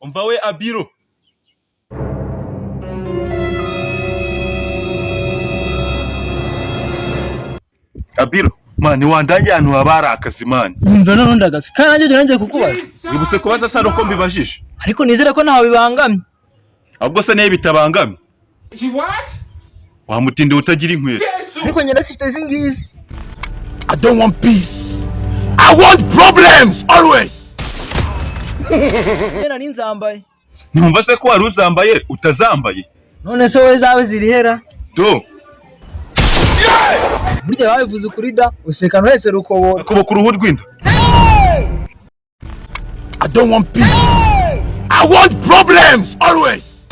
umva we Abiro. Abiro, mani wandangiye ahantu habara akazi mani. Umva none ndagazi. Kandi nanjye kukubaza. Wibutse kubaza sano ko mbibajije. Ariko nizere ko ntawe bibangamye. Ahubwo se naye bitabangamye. What? Wamutinde utagira inkweto. Ariko nyina sifite zingizi. I don't want peace. I want problems always. Nena ninzambaye. Numva se ko wari uzambaye utazambaye. None se wowe zawe zirihera? Do. Burya babivuze ukuri da useka no hese rukobora. Akoboko uruhu rw'inda. I don't want peace. I want problems always.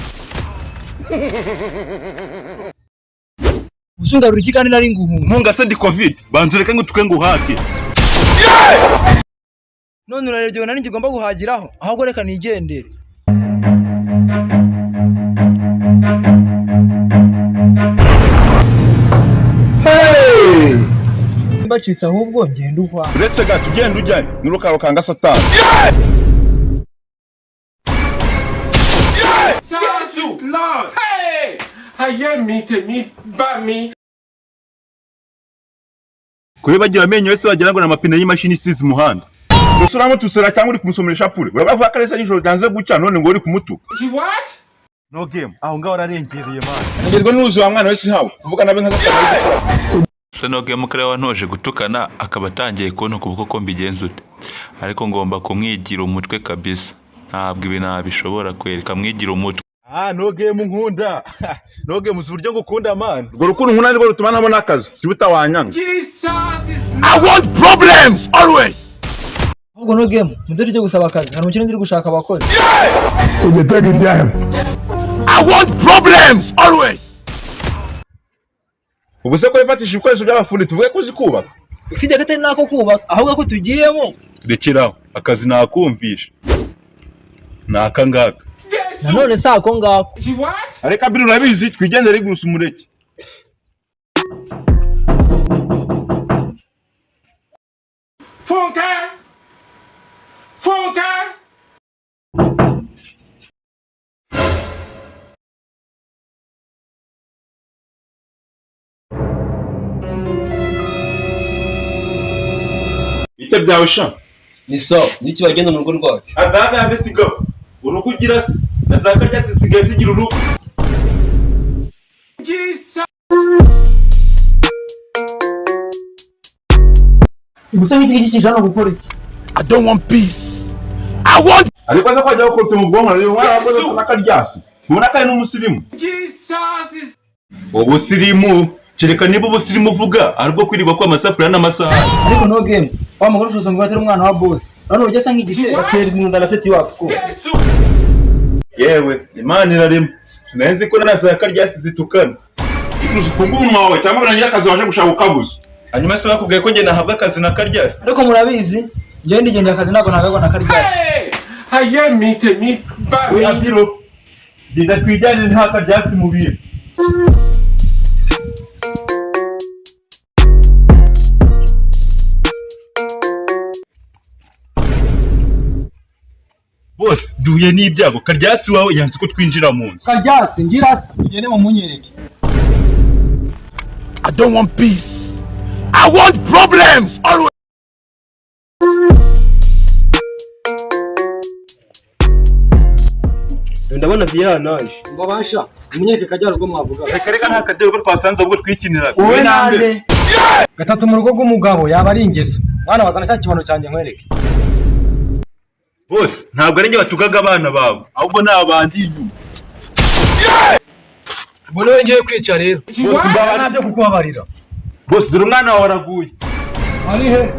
Usungarura iki kandi nari nguhunga. Ntunga se ndi covid. Banzureke ngo tuke nguhake. None urarebye nari ngomba guhagiraho. Ahubwo reka nigendere. Mbacitse ahubwo ngenda uva. Uretse gato ugenda ujyanye n'urukaro kanga satani. Jesus Lord. Hey! Hayemite bami. Kuri bagira amenyo yose wagira ngo n'amapine y'imashini isize umuhanda. Gusuramo tusera cyangwa uri kumusomesha pure. Urabavuga karesa nijoro danze gucya none ngo uri kumutu. What? No game. Aho ngaho ararengereye man. Ngerwa n'uzu wa mwana wese hawe. Uvuga nabe nka Se no game kare wantoje gutukana akaba atangiye konto kubuko ko mbigenzute. Ariko ngomba kumwigira umutwe kabisa. Ntabwo ibi nabishobora kwereka mwigira umutwe. No game nkunda. No game uzi buryo ngukunda man. Ngo rukundo nkuna nibwo rutuma ntabona akazi. Sibuta wanyanga. Jesus is I want problems always. Ubwo no game mudari cyo gusaba akazi. Hari umukino ndiri gushaka abakozi. I want problems always. Ubu se ko ifatisha ibikoresho by'abafundi tuvuge ko uzikubaka. Ufite gatari nako kubaka ahubwo ko tugiyemo. Rekeraho akazi nakumvisha. Naka ngaka. Nanone sako ngako. What? Areka Abiro urabizi twigendere gusa umureke. Funka. Bite byawe sha? Ni so, niki bagenda mu rugo rwacu. Agaga abesiga. Urugo ugira nazaka cyasigaye sigira urugo. Jesus. Gusa nk'iki kijana gukora iki? I don't want peace. I want. Ariko aza kwajya gukorera mu bwonko rero warakoze nakaryasi. Ubona kare n'umusirimu. Jesus is Ubusirimu kereka niba ubusirimu uvuga ariko kwiriba kwa amasafuriya n'amasaha. Ariko no game. Wa mugore ushobora ngo atari umwana wa boss. None ujya sanga igise atera imunda na seti wako. Yewe Imana irarema. Sinenzi ko nasaka ryasi zitukana. Ikuzi kumbu umunwa wawe cyangwa urangira akazi waje gushaka ukabuza. Hanyuma se bakubwiye ko nge nahabwa akazi na karyasi. Ariko murabizi ngiye ndigende akazi nako nagagwa na karyasi. Hey! Hayemite bami. We Abiro. Biza twijyane nta karyasi mubiri. Boss, duye n'ibyago karyasi wawe yanze ko twinjira mu nzu. Karyasi ngirasi tugende mu munyereke. I don't want peace. I want problems always. Ndabona biya naje. Ngo basha, umunyereke kajya rugo mwavuga. Reka nta kadeo ko twasanze ubwo twikinira. Wowe nande? Gatatu mu rugo rw'umugabo yaba ari ingeso. Mwana bazana cya kibano cyanjye nkwereke. Boss, ntabwo ari nge batugaga abana bawe, ahubwo ni abandi inyuma. Mbona wengeye kwica rero. Boss, mbaba Nabyo kukubabarira. Boss, dore umwana wawe araguye. Ari he?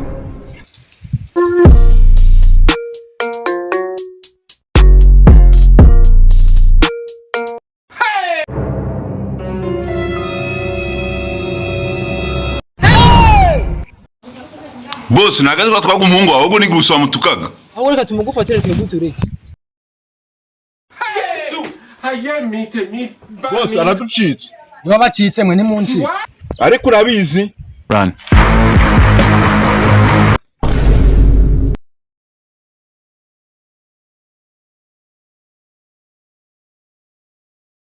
Boss nagaze twatwaga umuhungu wawe ubwo ni gusoma mutukaga. Ahubwo reka tumugufatire tumugutureke. Jesus. Hayemite bami. Boss, araducitse. Niba bacitse mwe ni munsi. Ariko urabizi. Run.